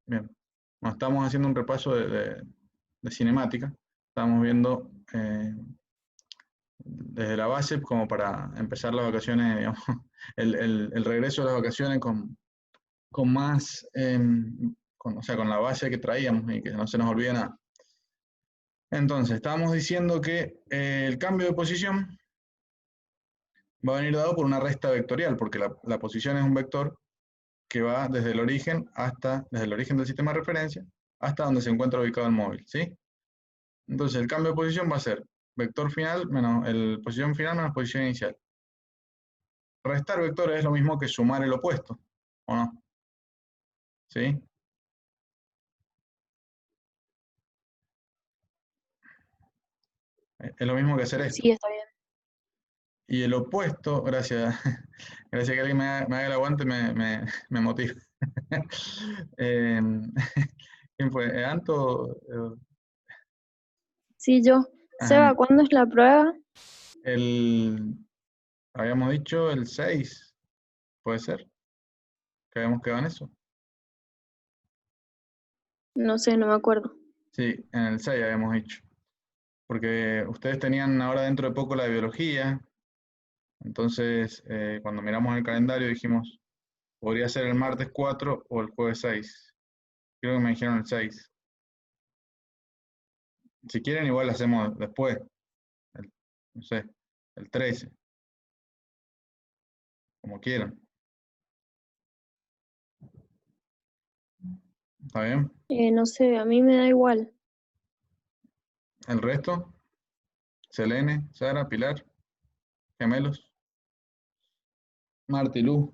Bien. Bueno, estamos haciendo un repaso de cinemática. Estamos viendo desde la base como para empezar las vacaciones, digamos, el regreso de las vacaciones con más, o sea, con la base que traíamos y que no se nos olvide nada. Entonces, estábamos diciendo que el cambio de posición va a venir dado por una resta vectorial, porque la posición es un vector que va desde el origen del sistema de referencia hasta donde se encuentra ubicado el móvil, ¿sí? Entonces el cambio de posición va a ser vector final menos posición final menos posición inicial. Restar vectores es lo mismo que sumar el opuesto, ¿o no? ¿Sí? Es lo mismo que hacer esto. Sí, está bien. Y el opuesto, gracias, gracias que alguien me haga el aguante, me motiva. Eh, ¿Quién fue? ¿Anto? Sí, yo. Ajá, Seba, ¿cuándo es la prueba? el, habíamos dicho el 6, puede ser, que habíamos quedado en eso. No sé, no me acuerdo. Sí, en el 6 habíamos dicho. Porque ustedes tenían ahora dentro de poco la de biología, entonces cuando miramos el calendario dijimos, podría ser el martes 4 o el jueves 6. Creo que me dijeron el 6. Si quieren igual lo hacemos después, no sé, el 13, como quieran. ¿Está bien? No sé, a mí me da igual. El resto, Selene, Sara, Pilar, gemelos, Marta y Lu.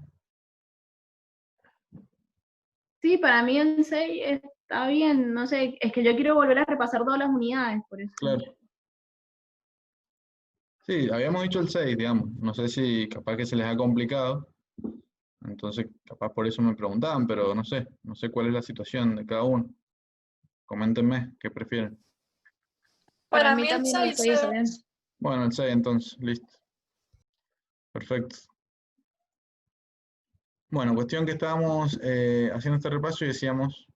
Sí, para mí el 6 está bien, no sé, es que yo quiero volver a repasar todas las unidades, por eso. Claro. Sí, habíamos dicho el 6, digamos. No sé si capaz que se les ha complicado. Entonces, capaz por eso me preguntaban, pero no sé cuál es la situación de cada uno. Coméntenme, ¿qué prefieren? Para Para mí mí el también el 6, 6 está bien. Bueno, el 6 entonces, listo. Perfecto. Bueno, cuestión que estábamos haciendo este repaso y decíamos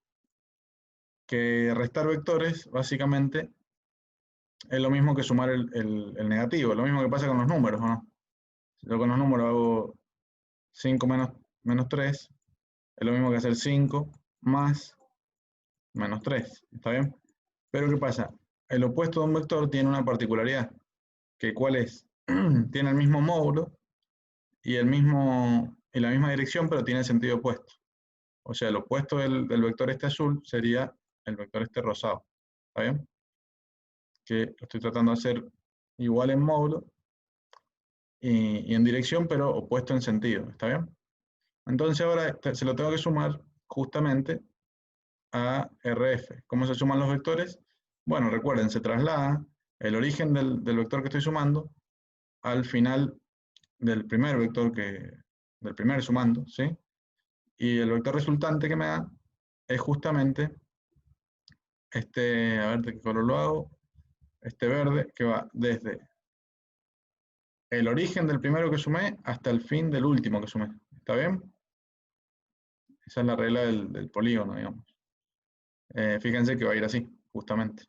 que restar vectores, básicamente, es lo mismo que sumar el negativo, lo mismo que pasa con los números, ¿o no? Si yo con los números hago 5 menos 3, es lo mismo que hacer 5 más menos 3, ¿está bien? Pero ¿qué pasa? El opuesto de un vector tiene una particularidad, que ¿cuál es? Tiene el mismo módulo y la misma dirección, pero tiene sentido opuesto. O sea, el opuesto del vector este azul sería el vector este rosado. ¿Está bien? Que lo estoy tratando de hacer igual en módulo y en dirección, pero opuesto en sentido. ¿Está bien? Entonces ahora se lo tengo que sumar justamente a RF. ¿Cómo se suman los vectores? Bueno, recuerden, se traslada el origen del vector que estoy sumando al final del primer vector del primer sumando, ¿sí? Y el vector resultante que me da es justamente a ver de qué color lo hago, este verde que va desde el origen del primero que sumé hasta el fin del último que sumé. ¿Está bien? Esa es la regla del polígono, digamos. Fíjense que va a ir así, justamente.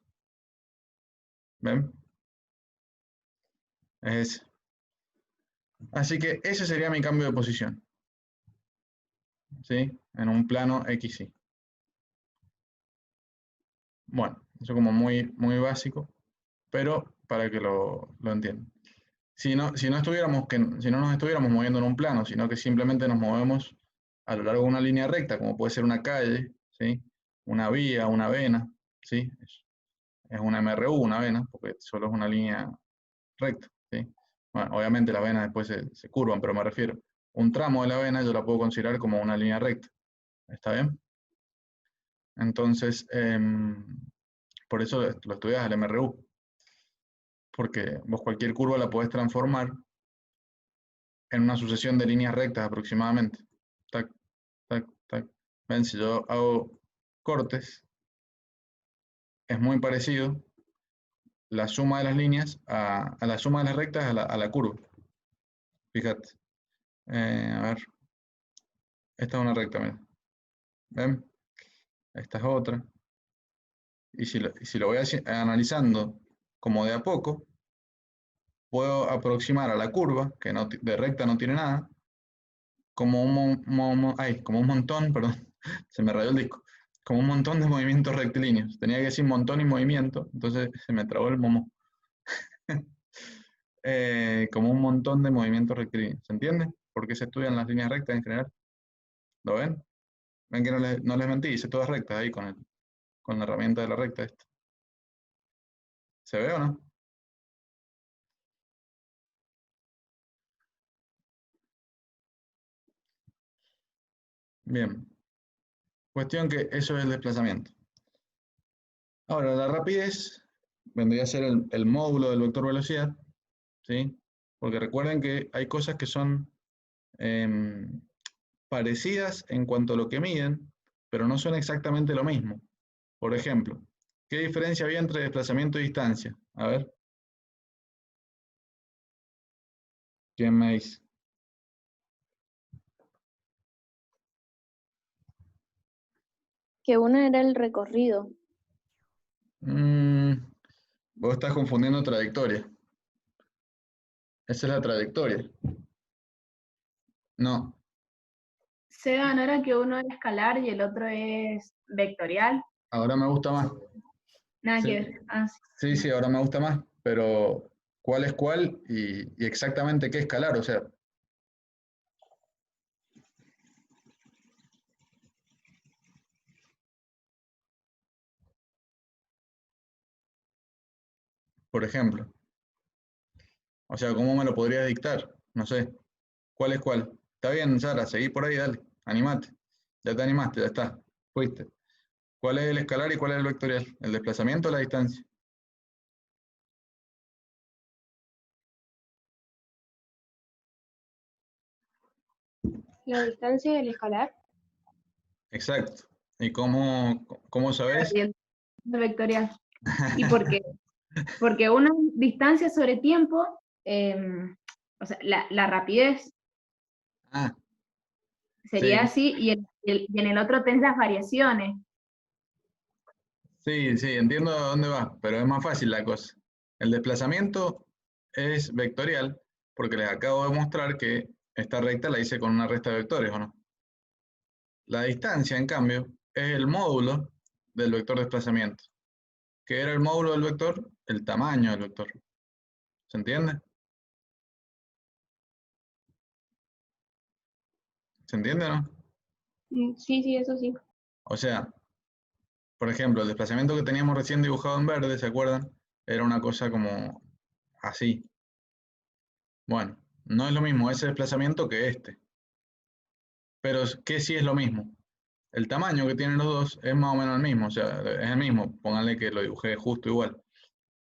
¿Ven? Es ese. Así que ese sería mi cambio de posición. ¿Sí? En un plano XY. Bueno, eso como muy básico, pero para que lo entiendan. Si no nos estuviéramos moviendo en un plano, sino que simplemente nos movemos a lo largo de una línea recta, como puede ser una calle, ¿sí? Una vía, una vena, ¿sí? Es una MRU, una vena, porque solo es una línea recta, ¿sí? Bueno, obviamente las venas después se curvan, pero me refiero, un tramo de la vena yo la puedo considerar como una línea recta. ¿Está bien? Entonces, por eso lo estudias al MRU, porque vos cualquier curva la podés transformar en una sucesión de líneas rectas aproximadamente. Tac, tac, tac. Ven, si yo hago cortes, es muy parecido la suma de las líneas a la suma de las rectas a la curva. Fíjate. A ver, esta es una recta, mira. ¿Ven? esta es otra. Y si lo voy analizando como de a poco, puedo aproximar a la curva, que no, de recta no tiene nada, como como un montón, perdón, se me rayó el disco, como un montón de movimientos rectilíneos. Tenía que decir montón y movimiento, entonces se me trabó el momo. Como un montón de movimientos rectilíneos. ¿Se entiende? ¿Por qué se estudian las líneas rectas en general? ¿Lo ven? Ven que no les mentí, hice todas rectas ahí con la herramienta de la recta esta. ¿Se ve o no? Bien. Cuestión que eso es el desplazamiento. Ahora, la rapidez vendría a ser el módulo del vector velocidad, ¿sí? Porque recuerden que hay cosas que son parecidas en cuanto a lo que miden, pero no son exactamente lo mismo. Por ejemplo, ¿qué diferencia había entre desplazamiento y distancia? A ver. ¿Quién me dice? Que una era el recorrido. Vos estás confundiendo trayectoria. Esa es la trayectoria. No, Seba, ¿no era que uno es escalar y el otro es vectorial? ahora me gusta más. Nada Sí, que ver. Ah, sí. sí, ahora me gusta más, pero ¿cuál es cuál y exactamente qué escalar? O sea, por ejemplo, o sea, ¿cómo me lo podrías dictar? No sé, ¿cuál es cuál? Está bien, Sara, seguí por ahí, dale, animate. Ya te animaste, ya está, fuiste. ¿Cuál es el escalar y cuál es el vectorial? ¿El desplazamiento o la distancia? La distancia del escalar. Exacto. ¿Y cómo sabes? Y el vectorial. ¿Y por qué? Porque una distancia sobre tiempo, o sea, la rapidez Ah, sería sí, así, y en el otro tenés las variaciones. sí, entiendo a dónde va, pero es más fácil la cosa. El desplazamiento es vectorial porque les acabo de mostrar que esta recta la hice con una resta de vectores, ¿o no? La distancia, en cambio, es el módulo del vector desplazamiento. ¿Qué era el módulo del vector? El tamaño del vector. ¿Se entiende? ¿Se entiende o no? Sí, sí, eso sí. O sea, por ejemplo, el desplazamiento que teníamos recién dibujado en verde, ¿se acuerdan? Era una cosa como así. Bueno, no es lo mismo ese desplazamiento que este. Pero ¿qué sí es lo mismo? El tamaño que tienen los dos es más o menos el mismo, o sea, es el mismo. Pónganle que lo dibujé justo igual.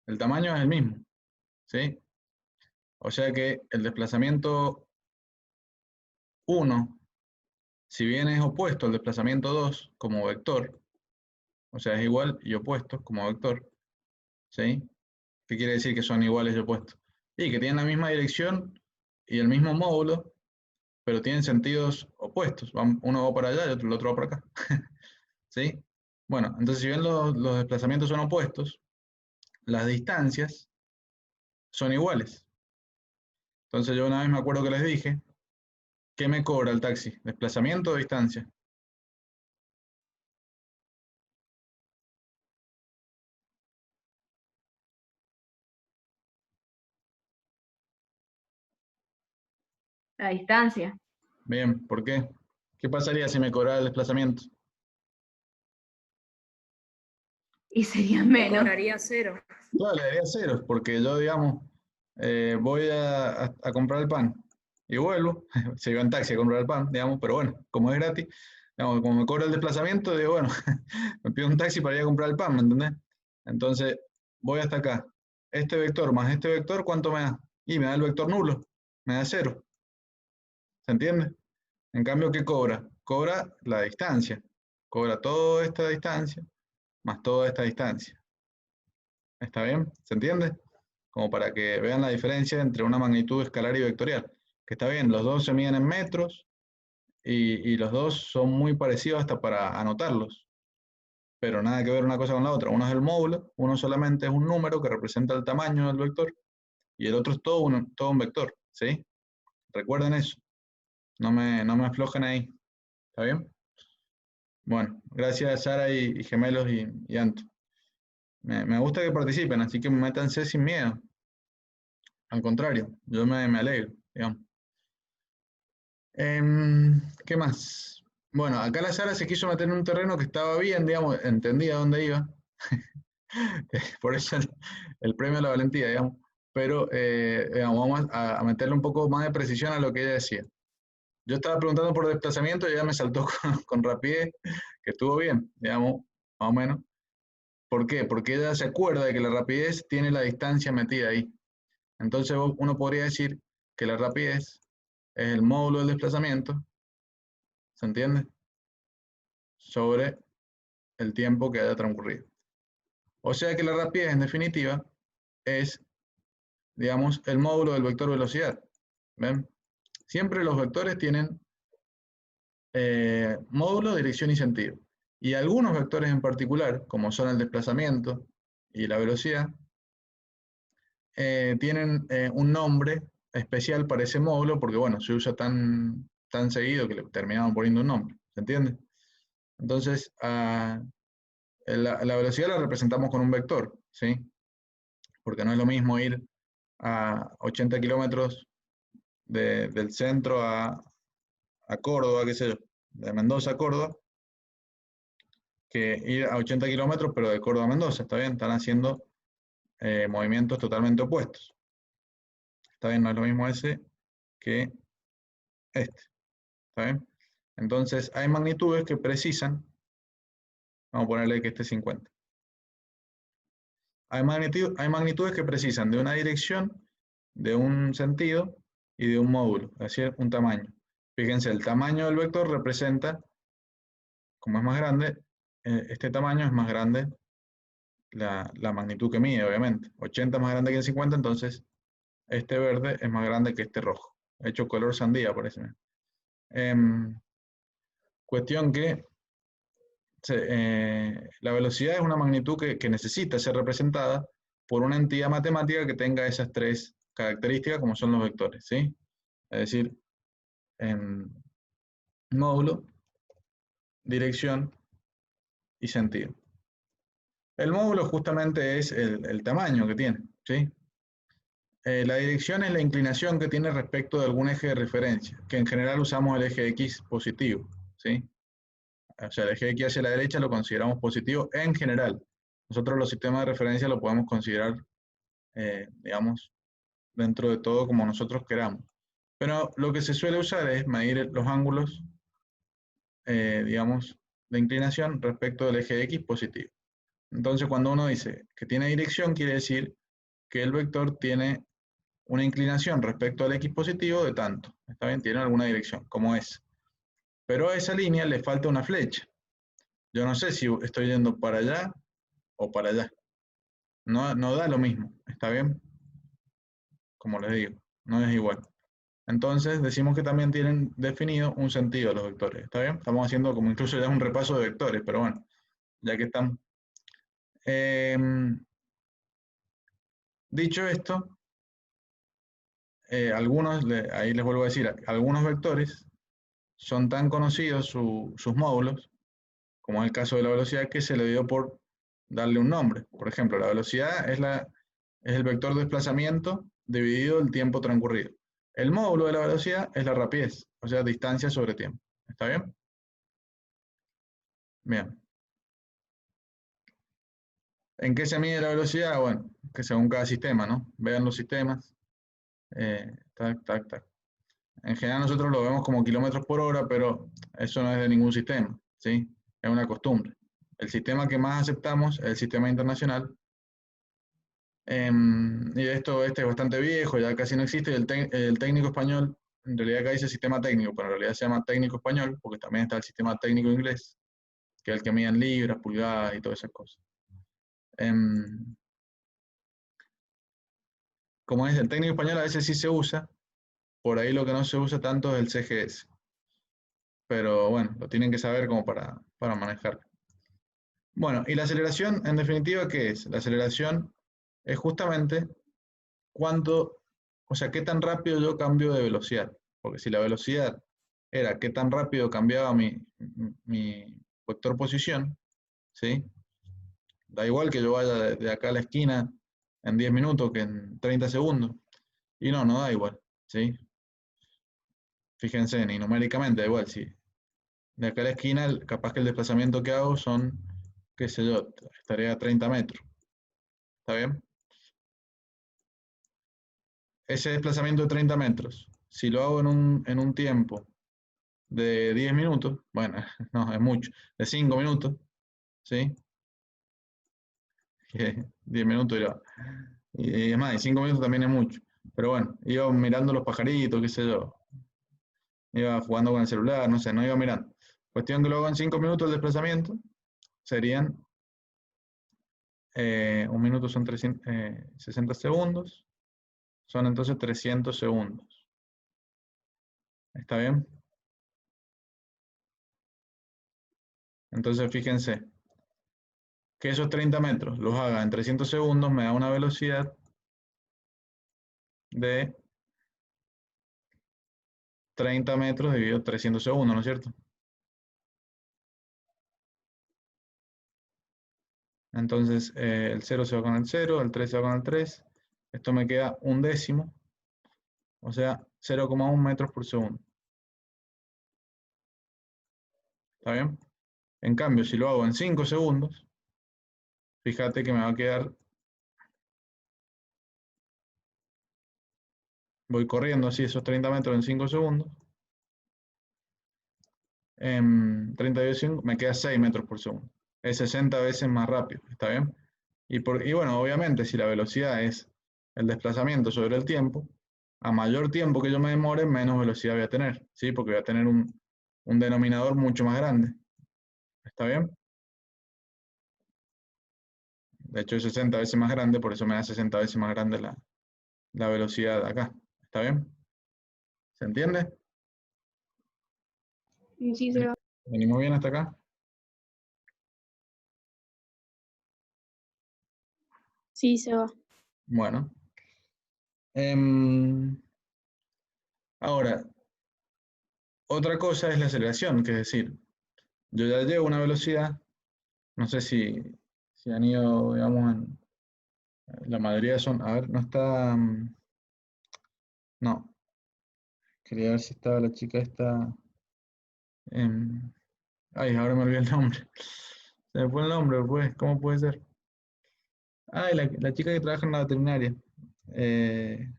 El tamaño es el mismo, ¿sí? O sea que el desplazamiento 1, si bien es opuesto al desplazamiento 2 como vector, o sea, es igual y opuesto como vector, ¿sí? ¿Qué quiere decir que son iguales y opuestos? Y que tienen la misma dirección y el mismo módulo, pero tienen sentidos opuestos. Uno va para allá y el otro va para acá. ¿Sí? Bueno, entonces si bien los desplazamientos son opuestos, las distancias son iguales. Entonces yo una vez me acuerdo que les dije, ¿qué me cobra el taxi? ¿Desplazamiento o distancia? La distancia. Bien, ¿por qué? ¿Qué pasaría si me cobrara el desplazamiento? Y sería Me menos. cobraría 0. Claro, le daría ceros, porque yo, digamos, voy a comprar el pan y vuelvo, se iba en taxi a comprar el pan, digamos, pero bueno, como es gratis, digamos, como me cobra el desplazamiento, digo, bueno, me pido un taxi para ir a comprar el pan, ¿me entendés? Entonces, voy hasta acá. Este vector más este vector, ¿cuánto me da? Y me da el vector nulo, me da 0. ¿Se entiende? En cambio, ¿qué cobra? Cobra la distancia. Cobra toda esta distancia más toda esta distancia. ¿Está bien? ¿Se entiende? Como para que vean la diferencia entre una magnitud escalar y vectorial. Que está bien, los dos se miden en metros y los dos son muy parecidos hasta para anotarlos. pero nada que ver una cosa con la otra. Uno es el módulo, uno solamente es un número que representa el tamaño del vector, y el otro es todo un vector, ¿sí? Recuerden eso, no me aflojen ahí, ¿está bien? Bueno, gracias Sara y Gemelos y Anto. Me gusta que participen, así que métanse sin miedo. Al contrario, yo me alegro, digamos. ¿Qué más? Bueno, acá la Sara se quiso meter en un terreno que estaba bien, digamos, entendía dónde iba. Por eso el premio a la valentía, digamos. Pero digamos, vamos a meterle un poco más de precisión a lo que ella decía. Yo estaba preguntando por desplazamiento y ella me saltó con rapidez, que estuvo bien, digamos, más o menos. ¿Por qué? Porque ella se acuerda de que la rapidez tiene la distancia metida ahí. Entonces uno podría decir que la rapidez es el módulo del desplazamiento, ¿se entiende? Sobre el tiempo que haya transcurrido. O sea que la rapidez, en definitiva, es, digamos, el módulo del vector velocidad. ¿Ven? Siempre los vectores tienen módulo, dirección y sentido. Y algunos vectores en particular, como son el desplazamiento y la velocidad, tienen un nombre especial para ese módulo porque, bueno, se usa tan seguido que le terminamos poniendo un nombre. ¿Se entiende? Entonces, la velocidad la representamos con un vector, ¿sí? Porque no es lo mismo ir a 80 kilómetros del centro a Córdoba, qué sé yo, de Mendoza a Córdoba, que ir a 80 kilómetros, pero de Córdoba a Mendoza, ¿está bien? Están haciendo movimientos totalmente opuestos. ¿Está bien? No es lo mismo ese que este, ¿está bien? Entonces, hay magnitudes que precisan, vamos a ponerle que este es 50. Hay magnitudes que precisan de una dirección, de un sentido y de un módulo, es decir, un tamaño. Fíjense, el tamaño del vector representa, como es más grande, este tamaño es más grande la magnitud que mide, obviamente. 80 es más grande que el 50, entonces este verde es más grande que este rojo. He hecho color sandía, parece. Cuestión que la velocidad es una magnitud que necesita ser representada por una entidad matemática que tenga esas tres características, como son los vectores, ¿sí? Es decir, módulo, dirección y sentido. El módulo justamente es el tamaño que tiene, ¿sí? La dirección es la inclinación que tiene respecto de algún eje de referencia, que en general usamos el eje X positivo, ¿sí? O sea, el eje X hacia la derecha lo consideramos positivo en general. Nosotros los sistemas de referencia lo podemos considerar, digamos, dentro de todo como nosotros queramos. Pero lo que se suele usar es medir los ángulos, digamos, de inclinación respecto del eje X positivo. Entonces, cuando uno dice que tiene dirección, quiere decir que el vector tiene una inclinación respecto al X positivo de tanto. ¿Está bien? Tiene alguna dirección, como es. Pero a esa línea le falta una flecha. Yo no sé si estoy yendo para allá o para allá. No da lo mismo. ¿Está bien? Como les digo, no es igual. Entonces decimos que también tienen definido un sentido los vectores. ¿Está bien? Estamos haciendo como incluso ya un repaso de vectores, pero bueno, ya que estamos. Dicho esto, ahí les vuelvo a decir, algunos vectores son tan conocidos sus módulos, como es el caso de la velocidad, que se le dio por darle un nombre. Por ejemplo, la velocidad es el vector de desplazamiento dividido el tiempo transcurrido. El módulo de la velocidad es la rapidez, o sea, distancia sobre tiempo. ¿Está bien? Bien. ¿En qué se mide la velocidad? Bueno, que según cada sistema, ¿no? Vean los sistemas. Tac, tac, tac. En general nosotros lo vemos como kilómetros por hora, pero eso no es de ningún sistema, ¿sí? Es una costumbre. El sistema que más aceptamos es el sistema internacional. Y este es bastante viejo, ya casi no existe. El técnico español, en realidad acá dice sistema técnico, pero en realidad se llama técnico español, porque también está el sistema técnico inglés, que es el que mide en libras, pulgadas y todas esas cosas. Como es el técnico español, a veces sí se usa. Por ahí lo que no se usa tanto es el CGS. Pero bueno, lo tienen que saber como para manejarlo. Bueno, y la aceleración, en definitiva, ¿qué es? La aceleración es justamente cuánto, o sea, qué tan rápido yo cambio de velocidad. Porque si la velocidad era qué tan rápido cambiaba mi vector posición, ¿sí? Da igual que yo vaya de acá a la esquina en 10 minutos que en 30 segundos. Y no da igual, ¿sí? Fíjense, ni numéricamente da igual, sí. De acá a la esquina, capaz que el desplazamiento que hago son, qué sé yo, estaría a 30 metros. ¿Está bien? Ese desplazamiento de 30 metros, si lo hago en un tiempo de 10 minutos, bueno, no, es mucho, de 5 minutos, ¿sí? 10 minutos y es más, y 5 minutos también es mucho. Pero bueno, iba mirando los pajaritos, qué sé yo, iba jugando con el celular, no sé, no iba mirando. Cuestión que lo hago en 5 minutos el desplazamiento, serían, un minuto son 60 segundos, son entonces 300 segundos. ¿Está bien? Entonces fíjense, que esos 30 metros los haga en 300 segundos me da una velocidad de 30 metros dividido 300 segundos, ¿no es cierto? Entonces el 0 se va con el 0, el 3 se va con el 3. Esto me queda un décimo, o sea, 0,1 metros por segundo. ¿Está bien? En cambio, si lo hago en 5 segundos, fíjate que me va a quedar, voy corriendo así esos 30 metros en 5 segundos, en 32 me queda 6 metros por segundo. Es 60 veces más rápido, ¿está bien? Y bueno, obviamente, si la velocidad es el desplazamiento sobre el tiempo, a mayor tiempo que yo me demore, menos velocidad voy a tener, ¿sí? Porque voy a tener un denominador mucho más grande. ¿Está bien? De hecho, es 60 veces más grande, por eso me da 60 veces más grande la velocidad acá. ¿Está bien? ¿Se entiende? Sí, se va. ¿Venimos bien hasta acá? Sí, se va. Bueno. Ahora, otra cosa es la aceleración, que es decir, yo ya llevo una velocidad, no sé si han ido, digamos, la mayoría son, a ver, no está, no, quería ver si estaba la chica esta, ay, ahora me olvidé el nombre, se me fue el nombre, pues, ¿cómo puede ser? Ay, la chica que trabaja en la veterinaria, eh,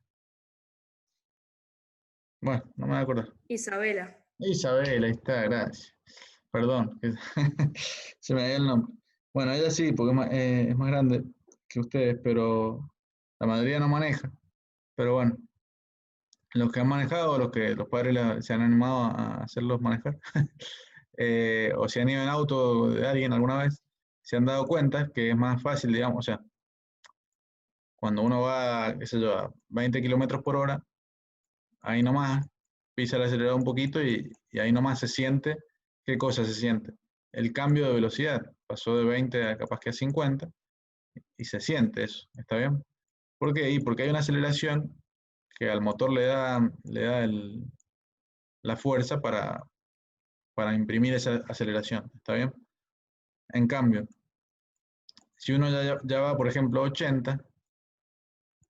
bueno, no me voy a acordar. Isabela. Isabel, ahí está, gracias. Perdón, se me dio el nombre. Bueno, ella sí, porque es más grande que ustedes, pero la mayoría no maneja. Pero bueno, los que han manejado, los padres se han animado a hacerlos manejar, o si han ido en auto de alguien alguna vez, se han dado cuenta que es más fácil, digamos, o sea, cuando uno va, qué sé yo, a 20 kilómetros por hora, ahí nomás pisa el acelerador un poquito y ahí nomás se siente. ¿Qué cosa se siente? El cambio de velocidad. Pasó de 20 a capaz que a 50 y se siente eso. ¿Está bien? ¿Por qué? Y porque hay una aceleración que al motor le da la fuerza para imprimir esa aceleración. ¿Está bien? En cambio, si uno ya va, por ejemplo, a 80,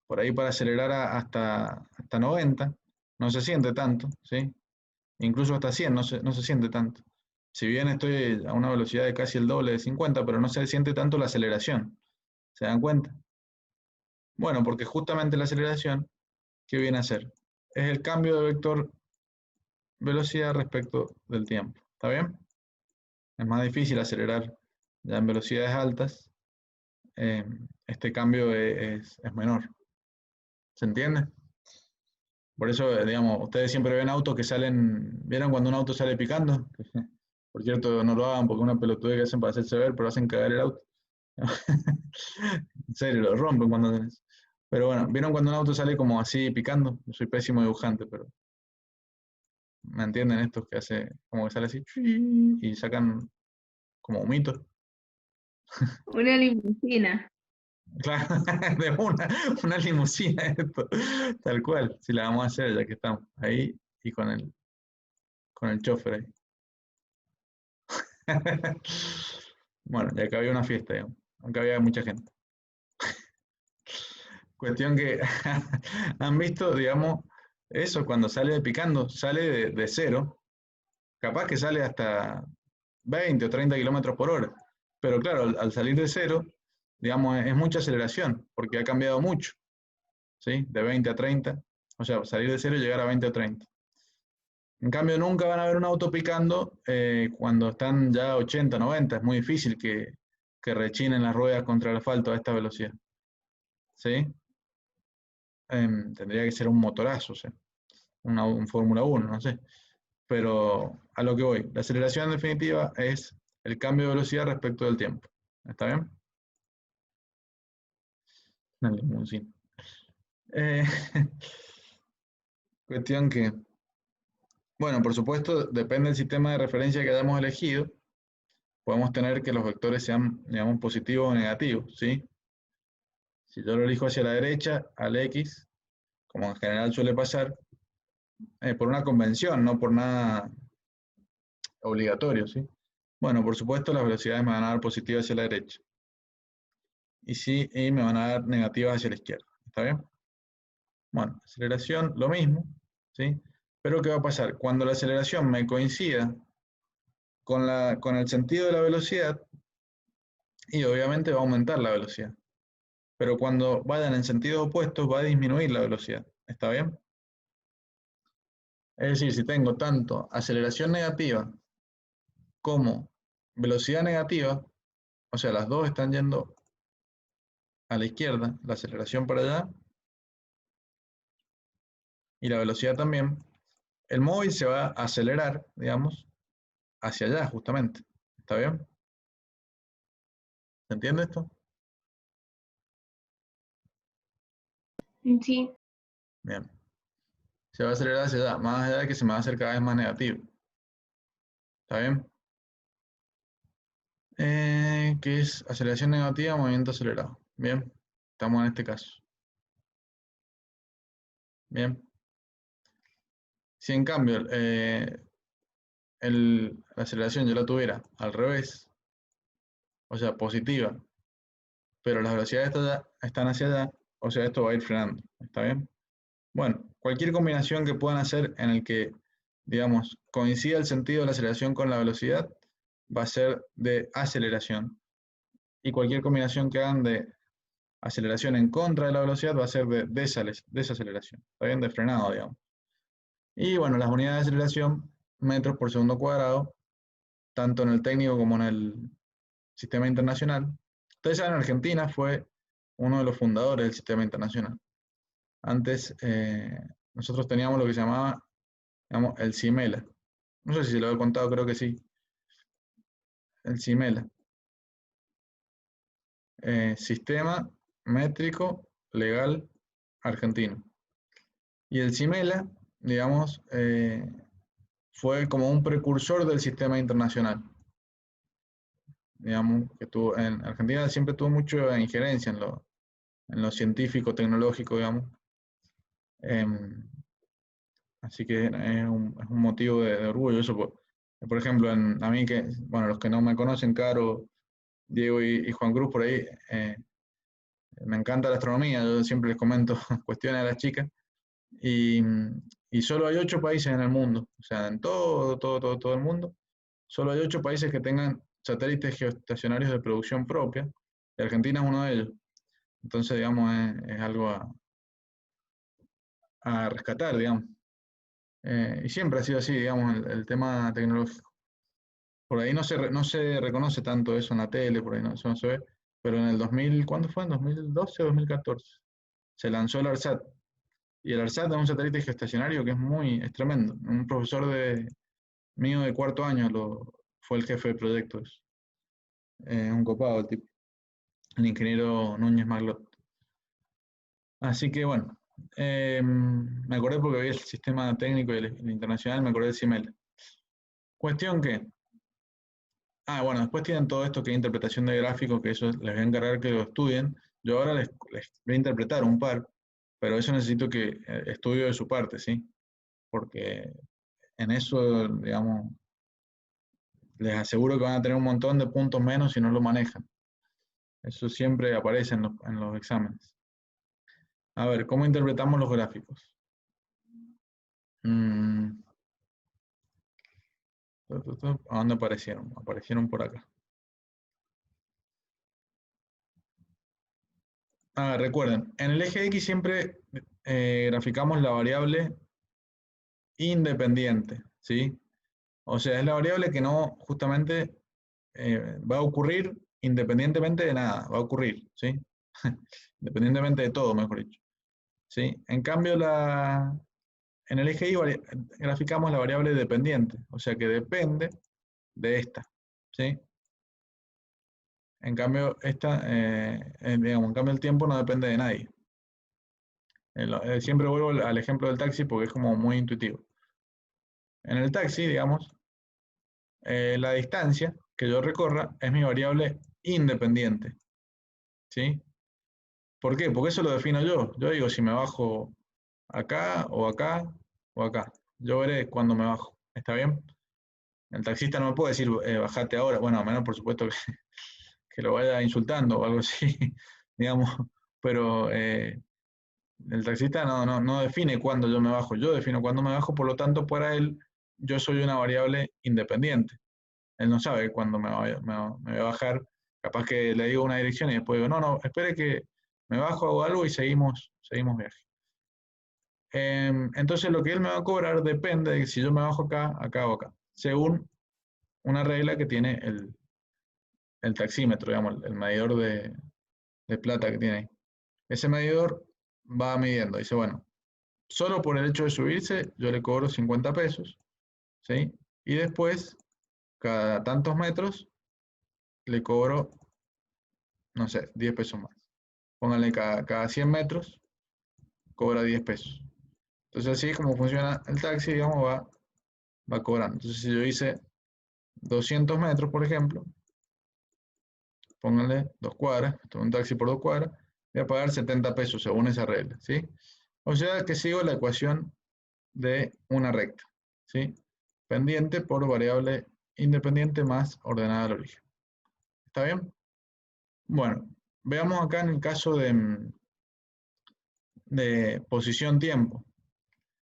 por ahí para acelerar hasta 90, no se siente tanto, ¿sí? Incluso hasta 100 no se siente tanto. Si bien estoy a una velocidad de casi el doble de 50, pero no se siente tanto la aceleración. ¿Se dan cuenta? Bueno, porque justamente la aceleración, ¿qué viene a ser? Es el cambio de vector velocidad respecto del tiempo. ¿Está bien? Es más difícil acelerar ya en velocidades altas. Este cambio es menor. ¿Se entiende? Por eso, digamos, ustedes siempre ven autos que salen. ¿Vieron cuando un auto sale picando? Por cierto, no lo hagan porque una pelotudez que hacen para hacerse ver, pero hacen cagar el auto. En serio, lo rompen cuando hacen eso. Pero bueno, ¿vieron cuando un auto sale como así picando? Yo soy pésimo dibujante, pero ¿me entienden estos que hace como que sale así y sacan como humitos? Una limusina. Claro, de una limusina esto, tal cual, si la vamos a hacer ya que estamos ahí y con el chofer ahí. Bueno, ya que había una fiesta, digamos, aunque había mucha gente. Cuestión que han visto, digamos, eso cuando sale de picando, sale de cero, capaz que sale hasta 20 o 30 kilómetros por hora, pero claro, al salir de cero, digamos, es mucha aceleración, porque ha cambiado mucho, ¿sí? De 20 a 30, o sea, salir de cero y llegar a 20 o 30. En cambio, nunca van a ver un auto picando cuando están ya 80, 90. Es muy difícil que rechinen las ruedas contra el asfalto a esta velocidad. ¿Sí? Tendría que ser un motorazo, o sea, un Fórmula 1, no sé. Pero a lo que voy, la aceleración en definitiva es el cambio de velocidad respecto del tiempo. ¿Está bien? Una limusina. Eh, cuestión que, bueno, por supuesto, depende del sistema de referencia que hayamos elegido. Podemos tener que los vectores sean, digamos, positivos o negativos, ¿sí? Si yo lo elijo hacia la derecha, al X, como en general suele pasar, por una convención, no por nada obligatorio, ¿sí? Bueno, por supuesto las velocidades me van a dar positivas hacia la derecha. Y me van a dar negativas hacia la izquierda. ¿Está bien? Bueno, aceleración, lo mismo, ¿sí? Pero ¿qué va a pasar? Cuando la aceleración me coincida con el sentido de la velocidad, y obviamente va a aumentar la velocidad. Pero cuando vayan en sentidos opuestos, va a disminuir la velocidad. ¿Está bien? Es decir, si tengo tanto aceleración negativa como velocidad negativa, o sea, las dos están yendo a la izquierda, la aceleración para allá y la velocidad también, el móvil se va a acelerar, digamos, hacia allá justamente. ¿Está bien? ¿Se entiende esto? Sí. Bien. Se va a acelerar hacia allá, más allá de que se me va a hacer cada vez más negativo. ¿Está bien? ¿Qué es aceleración negativa, movimiento acelerado? Bien, estamos en este caso. Bien. Si en cambio la aceleración yo la tuviera al revés, o sea, positiva, pero las velocidades están hacia allá, o sea, esto va a ir frenando. ¿Está bien? Bueno, cualquier combinación que puedan hacer en el que, digamos, coincida el sentido de la aceleración con la velocidad, va a ser de aceleración. Y cualquier combinación que hagan de aceleración en contra de la velocidad va a ser de desaceleración. ¿Está bien? De frenado, digamos. Y bueno, las unidades de aceleración, metros por segundo cuadrado, tanto en el técnico como en el sistema internacional. Ustedes saben, Argentina fue uno de los fundadores del sistema internacional. Antes nosotros teníamos lo que se llamaba, digamos, el CIMELA. No sé si se lo he contado, creo que sí. El CIMELA. Sistema Métrico Legal Argentino. Y el CIMELA, digamos, fue como un precursor del sistema internacional. Digamos, que en Argentina siempre tuvo mucha injerencia en lo científico, tecnológico, digamos. Así que es un motivo de orgullo. Eso, por ejemplo, a mí que, bueno, los que no me conocen, Caro, Diego y Juan Cruz por ahí, me encanta la astronomía, yo siempre les comento cuestiones a las chicas, y, y solo hay 8 países en el mundo, o sea, en todo el mundo, solo hay 8 países que tengan satélites geoestacionarios de producción propia, y Argentina es uno de ellos. Entonces, digamos, es algo a rescatar, digamos. Y siempre ha sido así, digamos, el tema tecnológico. Por ahí no se reconoce tanto eso en la tele, por ahí no, eso no se ve, pero en el 2000, ¿cuándo fue? ¿En 2012 o 2014? Se lanzó el ARSAT. Y el ARSAT es un satélite geoestacionario que es tremendo. Un profesor mío de cuarto año fue el jefe de proyectos. Un copado el tipo, el ingeniero Núñez Maglot. Así que bueno, me acordé porque vi el sistema técnico y el internacional, me acordé del CIMEL. Cuestión que Bueno, después tienen todo esto que es interpretación de gráficos, que eso les voy a encargar que lo estudien. Yo ahora les voy a interpretar un par, pero eso necesito que estudio de su parte, ¿sí? Porque en eso, digamos, les aseguro que van a tener un montón de puntos menos si no lo manejan. Eso siempre aparece en los exámenes. A ver, ¿cómo interpretamos los gráficos? ¿A dónde aparecieron? Aparecieron por acá. Recuerden, en el eje X siempre graficamos la variable independiente, ¿sí? O sea, es la variable que no justamente va a ocurrir independientemente de nada, va a ocurrir, ¿sí? Independientemente de todo, mejor dicho. ¿Sí? En cambio, en el eje Y graficamos la variable dependiente, o sea que depende de esta, ¿sí? En cambio, digamos, en cambio el tiempo no depende de nadie. Siempre vuelvo al ejemplo del taxi porque es como muy intuitivo. En el taxi, digamos, la distancia que yo recorra es mi variable independiente, ¿sí? ¿Por qué? Porque eso lo defino yo. Yo digo si me bajo acá o acá o acá. Yo veré cuándo me bajo. ¿Está bien? El taxista no me puede decir bajate ahora. Bueno, a menos por supuesto que lo vaya insultando o algo así, digamos. Pero el taxista no define cuándo yo me bajo. Yo defino cuándo me bajo, por lo tanto, para él, yo soy una variable independiente. Él no sabe cuándo me voy a bajar. Capaz que le digo una dirección y después digo, no, espere que me bajo, hago algo y seguimos viaje. Entonces lo que él me va a cobrar depende de si yo me bajo acá o acá, según una regla que tiene el taxímetro, digamos, el medidor de plata que tiene ahí. Ese medidor va midiendo, dice, bueno, solo por el hecho de subirse yo le cobro 50 pesos, ¿sí? Y después, cada tantos metros, le cobro, no sé, 10 pesos más. Pónganle cada 100 metros, cobra 10 pesos. Entonces así es como funciona el taxi, digamos, va cobrando. Entonces si yo hice 200 metros, por ejemplo, pónganle 2 cuadras, esto es un taxi por 2 cuadras, voy a pagar 70 pesos según esa regla, ¿sí? O sea que sigo la ecuación de una recta, ¿sí? Pendiente por variable independiente más ordenada al origen. ¿Está bien? Bueno, veamos acá en el caso de posición-tiempo.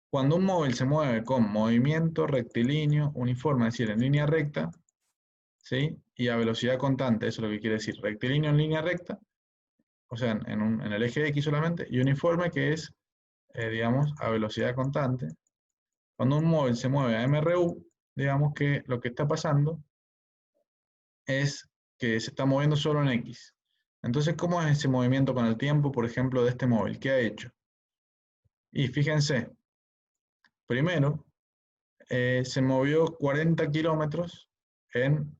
Cuando un móvil se mueve con movimiento rectilíneo uniforme, es decir, en línea recta, ¿sí? Y a velocidad constante, eso es lo que quiere decir, rectilíneo en línea recta, o sea, en el eje X solamente, y uniforme que es, digamos, a velocidad constante. Cuando un móvil se mueve a MRU, digamos que lo que está pasando es que se está moviendo solo en X. Entonces, ¿cómo es ese movimiento con el tiempo, por ejemplo, de este móvil? ¿Qué ha hecho? Y fíjense, primero, se movió 40 kilómetros en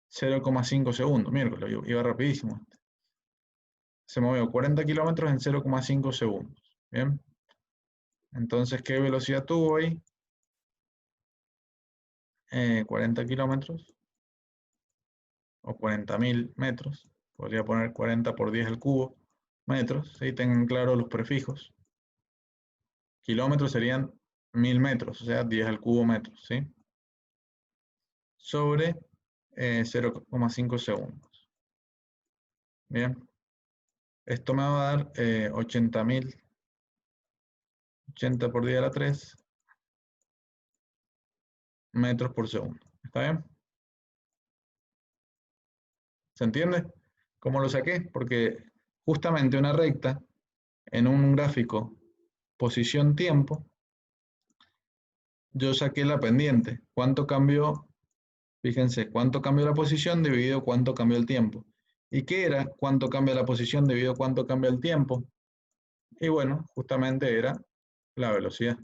0,5 segundos. Miércoles, iba rapidísimo. Se movió 40 kilómetros en 0,5 segundos. Bien. Entonces, ¿qué velocidad tuvo ahí? 40 kilómetros o 40.000 metros. Podría poner 40 por 10 al cubo metros. Ahí tengan claro los prefijos. Kilómetros serían 1000 metros, o sea, 10 al cubo metros, ¿sí? Sobre 0,5 segundos. Bien. Esto me va a dar 80.000. 80 por 10 a la 3 metros por segundo. ¿Está bien? ¿Se entiende? ¿Cómo lo saqué? Porque justamente una recta en un gráfico posición-tiempo, yo saqué la pendiente. ¿Cuánto cambió? Fíjense, ¿cuánto cambió la posición dividido cuánto cambió el tiempo? ¿Y qué era cuánto cambia la posición dividido cuánto cambia el tiempo? Y bueno, justamente era la velocidad.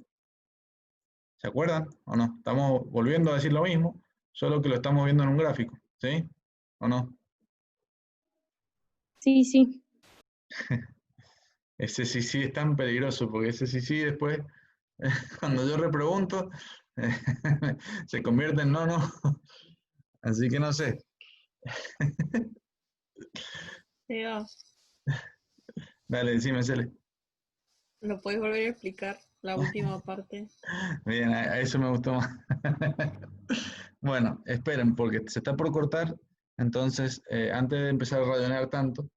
¿Se acuerdan o no? Estamos volviendo a decir lo mismo, solo que lo estamos viendo en un gráfico, ¿sí? ¿O no? Sí, sí. Ese sí es tan peligroso, porque ese sí después, cuando yo repregunto, se convierte en no. Así que no sé. Seba, Dale, decime, Cele. ¿lo puedes volver a explicar la última parte? Bien, a eso me gustó más. Bueno, esperen, porque se está por cortar. Entonces, antes de empezar a rayonear tanto,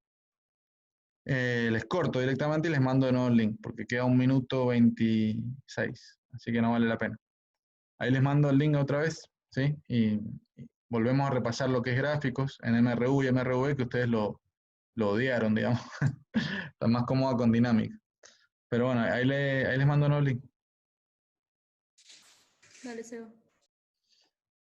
les corto directamente y les mando de nuevo el link, porque queda 1 minuto 26, así que no vale la pena. Ahí les mando el link otra vez, ¿sí? Y volvemos a repasar lo que es gráficos en MRU y MRV, que ustedes lo odiaron, digamos. Están más cómoda con dinámica. Pero bueno, ahí les mando de nuevo el link. Dale, Seba.